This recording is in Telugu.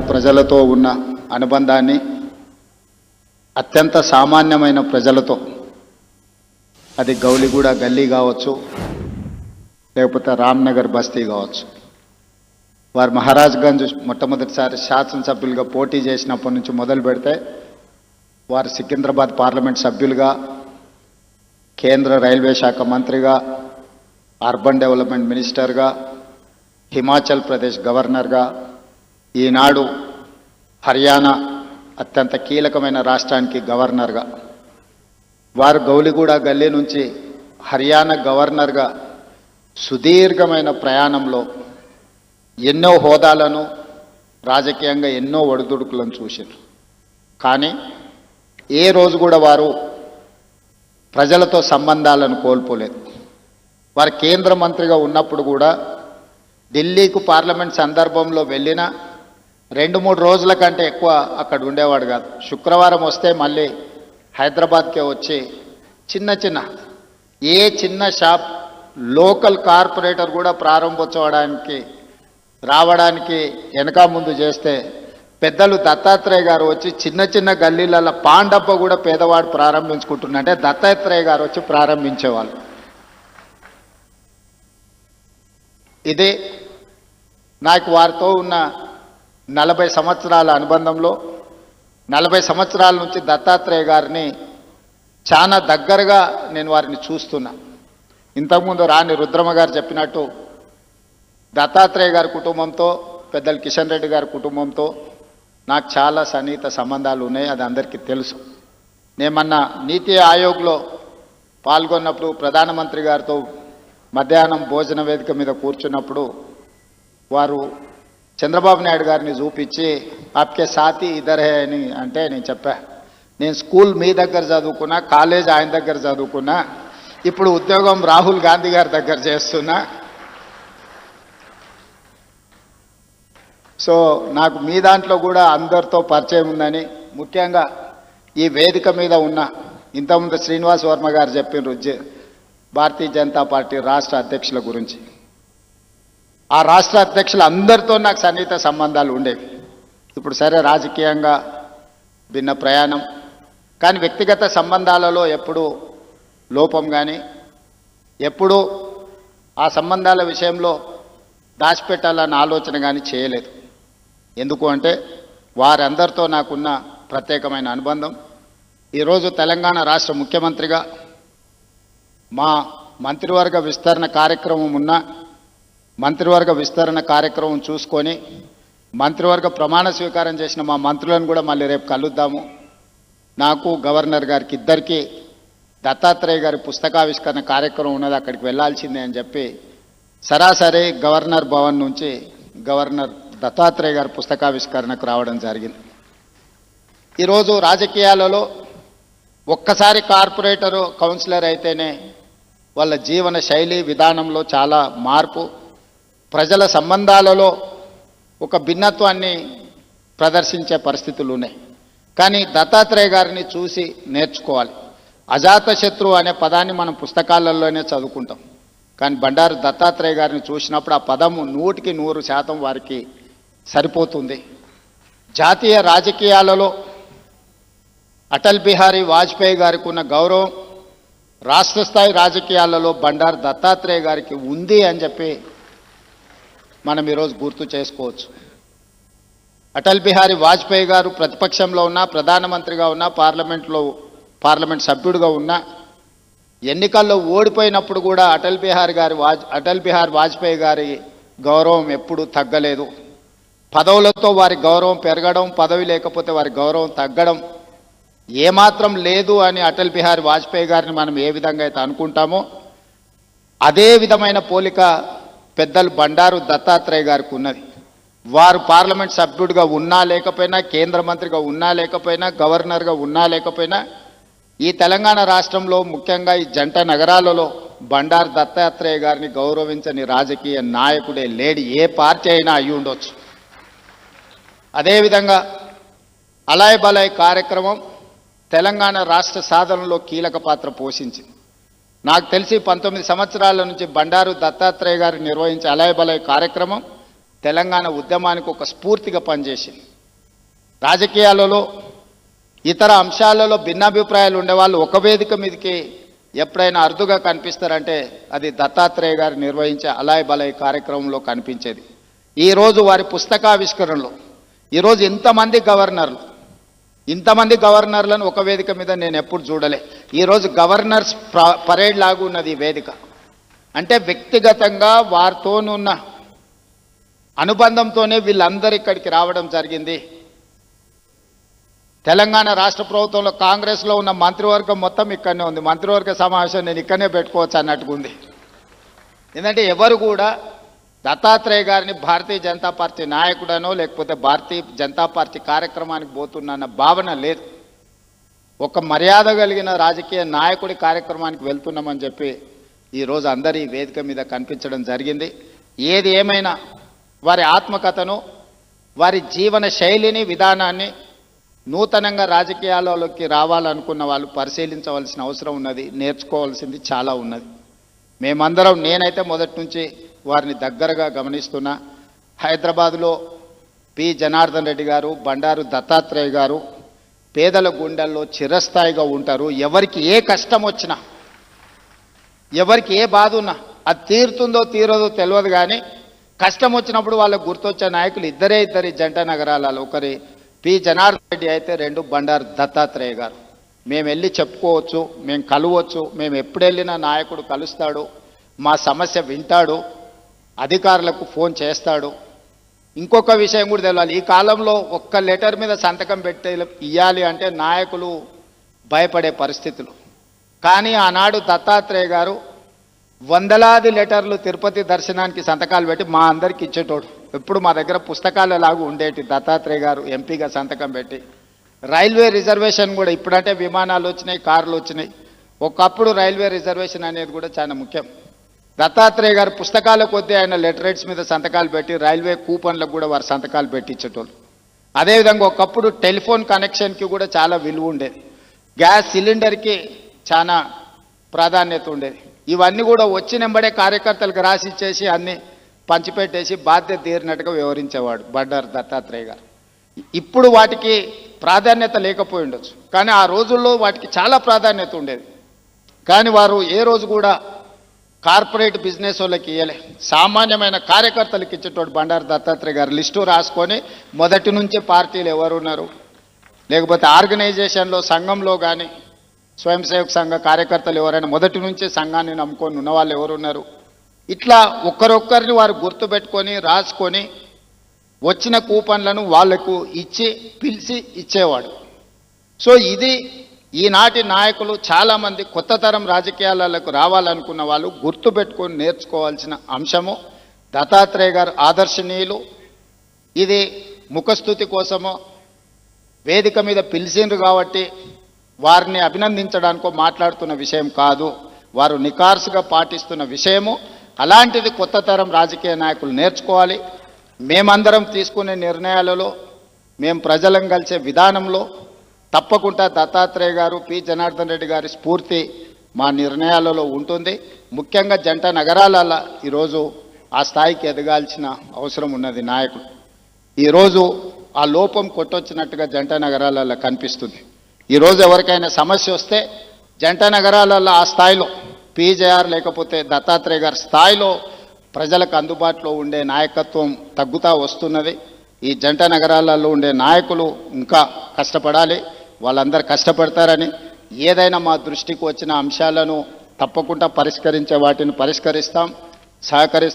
ప్రజలతో ఉన్న అనుబంధాన్ని అత్యంత సామాన్యమైన ప్రజలతో, అది గౌలిగూడ గల్లీ కావచ్చు, లేకపోతే రామ్నగర్ బస్తీ కావచ్చు, వారు మహారాజ్గంజ్ మొట్టమొదటిసారి శాసనసభ్యులుగా పోటీ చేసినప్పటి నుంచి మొదలు పెడితే వారు సికింద్రాబాద్ పార్లమెంట్ సభ్యులుగా, కేంద్ర రైల్వే శాఖ మంత్రిగా, అర్బన్ డెవలప్మెంట్ మినిస్టర్గా, హిమాచల్ ప్రదేశ్ గవర్నర్గా, ఈనాడు హర్యానా అత్యంత కీలకమైన రాష్ట్రానికి గవర్నర్గా, వారు గౌలిగూడ గల్లీ నుంచి హర్యానా గవర్నర్గా సుదీర్ఘమైన ప్రయాణంలో ఎన్నో హోదాలను, రాజకీయంగా ఎన్నో ఒడిదుడుకులను చూశారు. కానీ ఏ రోజు కూడా వారు ప్రజలతో సంబంధాలను కోల్పోలేదు. వారు కేంద్ర మంత్రిగా ఉన్నప్పుడు కూడా ఢిల్లీకు పార్లమెంట్ సందర్భంలో వెళ్ళిన 2-3 రోజుల కంటే ఎక్కువ అక్కడ ఉండేవాడు కాదు. శుక్రవారం వస్తే మళ్ళీ హైదరాబాద్కే వచ్చి చిన్న షాప్, లోకల్ కార్పొరేటర్ కూడా ప్రారంభోత్సవానికి రావడానికి వెనక ముందు చేస్తే పెద్దలు దత్తాత్రేయ గారు వచ్చి చిన్న గల్లీలలో పాండప్ప కూడా పేదవాడు ప్రారంభించుకుంటున్నంటే దత్తాత్రేయ గారు వచ్చి ప్రారంభించేవాళ్ళు. ఇదే నాకు వారితో ఉన్న 40 సంవత్సరాల అనుబంధంలో 40 సంవత్సరాల నుంచి దత్తాత్రేయ గారిని చాలా దగ్గరగా నేను వారిని చూస్తున్నా. ఇంతకుముందు రాణి రుద్రమ గారు చెప్పినట్టు దత్తాత్రేయ గారి కుటుంబంతో, పెద్దలు కిషన్ రెడ్డి గారి కుటుంబంతో నాకు చాలా సన్నిహిత సంబంధాలు ఉన్నాయి. అది అందరికీ తెలుసు. నేను మొన్న నీతి ఆయోగ్లో పాల్గొన్నప్పుడు ప్రధానమంత్రి గారితో మధ్యాహ్నం భోజన వేదిక మీద కూర్చున్నప్పుడు వారు చంద్రబాబు నాయుడు గారిని చూపించి ఆప్కే సాథీ ఇద్దరే అని అంటే నేను చెప్పా, నేను స్కూల్ మీ దగ్గర చదువుకున్నా, కాలేజ్ ఆయన దగ్గర చదువుకున్నా, ఇప్పుడు ఉద్యోగం రాహుల్ గాంధీ గారి దగ్గర చేస్తున్నా. సో నాకు మీ దాంట్లో కూడా అందరితో పరిచయం ఉందని, ముఖ్యంగా ఈ వేదిక మీద ఉన్న ఇంతకుముందు శ్రీనివాస్ వర్మ గారు చెప్పిన భారతీయ జనతా పార్టీ రాష్ట్ర అధ్యక్షుల గురించి, ఆ రాష్ట్ర అధ్యక్షులు అందరితో నాకు సన్నిహిత సంబంధాలు ఉండేవి. ఇప్పుడు సరే రాజకీయంగా భిన్న ప్రయాణం, కానీ వ్యక్తిగత సంబంధాలలో ఎప్పుడూ లోపం కానీ, ఎప్పుడూ ఆ సంబంధాల విషయంలో దాచిపెట్టాలన్న ఆలోచన కానీ చేయలేదు. ఎందుకు అంటే వారందరితో నాకున్న ప్రత్యేకమైన అనుబంధం. ఈరోజు తెలంగాణ రాష్ట్ర ముఖ్యమంత్రిగా మా మంత్రివర్గ విస్తరణ కార్యక్రమం ఉన్న మంత్రివర్గ విస్తరణ కార్యక్రమం చూసుకొని మంత్రివర్గ ప్రమాణ స్వీకారం చేసిన మా మంత్రులను కూడా మళ్ళీ రేపు కలుద్దాము. నాకు గవర్నర్ గారికి ఇద్దరికీ దత్తాత్రేయ గారి పుస్తకావిష్కరణ కార్యక్రమం ఉన్నది, అక్కడికి వెళ్ళాల్సిందే అని చెప్పి సరాసరి గవర్నర్ భవన్ నుంచి గవర్నర్ దత్తాత్రేయ గారి పుస్తకావిష్కరణకు రావడం జరిగింది. ఈరోజు రాజకీయాలలో ఒక్కసారి కార్పొరేటరు, కౌన్సిలర్ అయితేనే వాళ్ళ జీవన శైలి విధానంలో చాలా మార్పు, ప్రజల సంబంధాలలో ఒక భిన్నత్వాన్ని ప్రదర్శించే పరిస్థితులు ఉన్నాయి. కానీ దత్తాత్రేయ గారిని చూసి నేర్చుకోవాలి. అజాతశత్రువు అనే పదాన్ని మనం పుస్తకాలలోనే చదువుకుంటాం, కానీ బండారు దత్తాత్రేయ గారిని చూసినప్పుడు ఆ పదము 100% వారికి సరిపోతుంది. జాతీయ రాజకీయాలలో అటల్ బిహారీ వాజ్పేయి గారికి ఉన్న గౌరవం రాష్ట్ర స్థాయి రాజకీయాలలో బండారు దత్తాత్రేయ గారికి ఉంది అని చెప్పి మనం ఈరోజు గుర్తు చేసుకోవచ్చు. అటల్ బిహారీ వాజ్పేయి గారు ప్రతిపక్షంలో ఉన్న, ప్రధానమంత్రిగా ఉన్న, పార్లమెంట్ సభ్యుడిగా ఉన్న, ఎన్నికల్లో ఓడిపోయినప్పుడు కూడా అటల్ బిహారీ వాజ్పేయి గారి గౌరవం ఎప్పుడూ తగ్గలేదు. పదవులతో వారి గౌరవం పెరగడం, పదవి లేకపోతే వారి గౌరవం తగ్గడం ఏమాత్రం లేదు అని అటల్ బిహారీ వాజ్పేయి గారిని మనం ఏ విధంగా అయితే అనుకుంటామో అదే విధమైన పోలిక పెద్దలు బండారు దత్తాత్రేయ గారికి ఉన్నది. వారు పార్లమెంట్ సభ్యుడిగా ఉన్నా లేకపోయినా, కేంద్ర మంత్రిగా ఉన్నా లేకపోయినా, గవర్నర్గా ఉన్నా లేకపోయినా, ఈ తెలంగాణ రాష్ట్రంలో ముఖ్యంగా ఈ జంట నగరాలలో బండారు దత్తాత్రేయ గారిని గౌరవించని రాజకీయ నాయకుడే లేడు, ఏ పార్టీ అయినా అయి ఉండొచ్చు. అదేవిధంగా అలాయ్ బలాయ్ కార్యక్రమం తెలంగాణ రాష్ట్ర సాధనలో కీలక పాత్ర పోషించింది. నాకు తెలిసి 19 సంవత్సరాల నుంచి బండారు దత్తాత్రేయ గారు నిర్వహించే అలాయ్ బలాయ్ కార్యక్రమం తెలంగాణ ఉద్యమానికి ఒక స్ఫూర్తిగా పనిచేసింది. రాజకీయాలలో ఇతర అంశాలలో భిన్నాభిప్రాయాలు ఉండేవాళ్ళు ఒక వేదిక మీదకి ఎప్పుడైనా అరుదుగా కనిపిస్తారంటే అది దత్తాత్రేయ గారు నిర్వహించే అలాయ్ బలాయ్ కార్యక్రమంలో కనిపించేది. ఈరోజు వారి పుస్తకావిష్కరణలో ఈరోజు ఇంతమంది గవర్నర్లను ఒక వేదిక మీద నేను ఎప్పుడు చూడలే. ఈరోజు గవర్నర్స్ పరేడ్ లాగా ఉన్నది ఈ వేదిక. అంటే వ్యక్తిగతంగా వారితోనున్న అనుబంధంతోనే వీళ్ళందరూ ఇక్కడికి రావడం జరిగింది. తెలంగాణ రాష్ట్ర ప్రభుత్వంలో కాంగ్రెస్లో ఉన్న మంత్రివర్గం మొత్తం ఇక్కడనే ఉంది. మంత్రివర్గ సమావేశం నేను ఇక్కడనే పెట్టుకోవచ్చు అన్నట్టుగా ఉంది. ఎందుకంటే ఎవరు కూడా దత్తాత్రేయ గారిని భారతీయ జనతా పార్టీ నాయకుడనో లేకపోతే భారతీయ జనతా పార్టీ కార్యక్రమానికి పోతున్న భావన లేదు. ఒక మర్యాద కలిగిన రాజకీయ నాయకుడి కార్యక్రమానికి వెళ్తున్నామని చెప్పి ఈరోజు అందరి వేదిక మీద కనిపించడం జరిగింది. ఏది ఏమైనా వారి ఆత్మకథను, వారి జీవన శైలిని, విధానాన్ని నూతనంగా రాజకీయాలలోకి రావాలనుకున్న వాళ్ళు పరిశీలించవలసిన అవసరం ఉన్నది. నేర్చుకోవాల్సింది చాలా ఉన్నది. మేమందరం, నేనైతే మొదటి నుంచి వారిని దగ్గరగా గమనిస్తున్నా. హైదరాబాదులో పి జనార్దన్ రెడ్డి గారు, బండారు దత్తాత్రేయ గారు పేదల గుండెల్లో చిరస్థాయిగా ఉంటారు. ఎవరికి ఏ కష్టం వచ్చినా, ఎవరికి ఏ బాధ ఉన్నా అది తీరుతుందో తీరదో తెలియదు, కానీ కష్టం వచ్చినప్పుడు వాళ్ళకు గుర్తొచ్చే నాయకులు ఇద్దరి జంట నగరాలలో. ఒకరి పి జనార్దన్ రెడ్డి అయితే, రెండు బండారు దత్తాత్రేయ గారు. మేము వెళ్ళి చెప్పుకోవచ్చు, మేము కలవచ్చు, మేము ఎప్పుడు వెళ్ళినా నాయకుడు కలుస్తాడు, మా సమస్య వింటాడు, అధికారులకు ఫోన్ చేస్తాడు. ఇంకొక విషయం కూడా తెలియాలి, ఈ కాలంలో ఒక్క లెటర్ మీద సంతకం పెట్టి ఇవ్వాలి అంటే నాయకులు భయపడే పరిస్థితులు. కానీ ఆనాడు దత్తాత్రేయ గారు వందలాది లెటర్లు తిరుపతి దర్శనానికి సంతకాలు పెట్టి మా అందరికి ఇచ్చేటోడు. ఎప్పుడు మా దగ్గర పుస్తకాలు ఎలాగూ ఉండేటి. దత్తాత్రేయ గారు ఎంపీగా సంతకం పెట్టి రైల్వే రిజర్వేషన్ కూడా, ఇప్పుడంటే విమానాలు వచ్చినాయి, కార్లు వచ్చినాయి, ఒకప్పుడు రైల్వే రిజర్వేషన్ అనేది కూడా చాలా ముఖ్యం. దత్తాత్రేయ గారు పుస్తకాల కొద్దీ ఆయన లెటరేట్స్ మీద సంతకాలు పెట్టి రైల్వే కూపన్లకు కూడా వారు సంతకాలు పెట్టి ఇచ్చేటోళ్ళు. అదేవిధంగా ఒకప్పుడు టెలిఫోన్ కనెక్షన్కి కూడా చాలా విలువ ఉండేది. గ్యాస్ సిలిండర్కి చాలా ప్రాధాన్యత ఉండేది. ఇవన్నీ కూడా వచ్చినెంబడే కార్యకర్తలకు రాసి ఇచ్చేసి అన్నీ పంచిపెట్టేసి బాధ్యత తీరినట్టుగా వివరించేవాడు బండారు దత్తాత్రేయ గారు. ఇప్పుడు వాటికి ప్రాధాన్యత లేకపోయి ఉండొచ్చు, కానీ ఆ రోజుల్లో వాటికి చాలా ప్రాధాన్యత ఉండేది. కానీ వారు ఏ రోజు కూడా కార్పొరేట్ బిజినెస్ వాళ్ళకి ఇవ్వలే, సామాన్యమైన కార్యకర్తలకు ఇచ్చేటోడు బండారు దత్తాత్రేయ గారు. లిస్టు రాసుకొని మొదటి నుంచే పార్టీలు ఎవరున్నారు, లేకపోతే ఆర్గనైజేషన్లో సంఘంలో కానీ స్వయం సేవక సంఘ కార్యకర్తలు ఎవరైనా మొదటి నుంచే సంఘాన్ని నమ్ముకొని ఉన్నవాళ్ళు ఎవరున్నారు, ఇట్లా ఒక్కరొక్కరిని వారు గుర్తుపెట్టుకొని రాసుకొని వచ్చిన కూపన్లను వాళ్లకు ఇచ్చి పిలిచి ఇచ్చేవాడు. సో ఇది ఈనాటి నాయకులు చాలామంది కొత్త తరం రాజకీయాలకు రావాలనుకున్న వాళ్ళు గుర్తుపెట్టుకొని నేర్చుకోవాల్సిన అంశము. దత్తాత్రేయ గారు ఆదర్శనీయులు. ఇది ముఖస్థుతి కోసమో వేదిక మీద పిలిచిండ్రు కాబట్టి వారిని అభినందించడానికో మాట్లాడుతున్న విషయం కాదు, వారు నికార్సుగా పాటిస్తున్న విషయము. అలాంటిది కొత్త తరం రాజకీయ నాయకులు నేర్చుకోవాలి. మేమందరం తీసుకునే నిర్ణయాలలో, మేము ప్రజలను కలిసే విధానంలో తప్పకుండా దత్తాత్రేయ గారు, పి జనార్దన్ రెడ్డి గారి స్ఫూర్తి మా నిర్ణయాలలో ఉంటుంది. ముఖ్యంగా జంట నగరాలలో ఈరోజు ఆ స్థాయికి ఎదగాల్సిన అవసరం ఉన్నది నాయకులు. ఈరోజు ఆ లోపం కొట్టొచ్చినట్టుగా జంట నగరాలలో కనిపిస్తుంది. ఈరోజు ఎవరికైనా సమస్య వస్తే జంట నగరాలలో ఆ స్థాయిలో పీజేఆర్ లేకపోతే దత్తాత్రేయ గారి స్థాయిలో ప్రజలకు అందుబాటులో ఉండే నాయకత్వం తగ్గుతూ వస్తున్నది. ఈ జంట నగరాలలో ఉండే నాయకులు ఇంకా కష్టపడాలి. వాళ్ళందరూ కష్టపడతారని, ఏదైనా మా దృష్టికి వచ్చిన అంశాలను తప్పకుండా పరిష్కరించే వాటిని పరిష్కరిస్తాం, సహకరిస్తాం.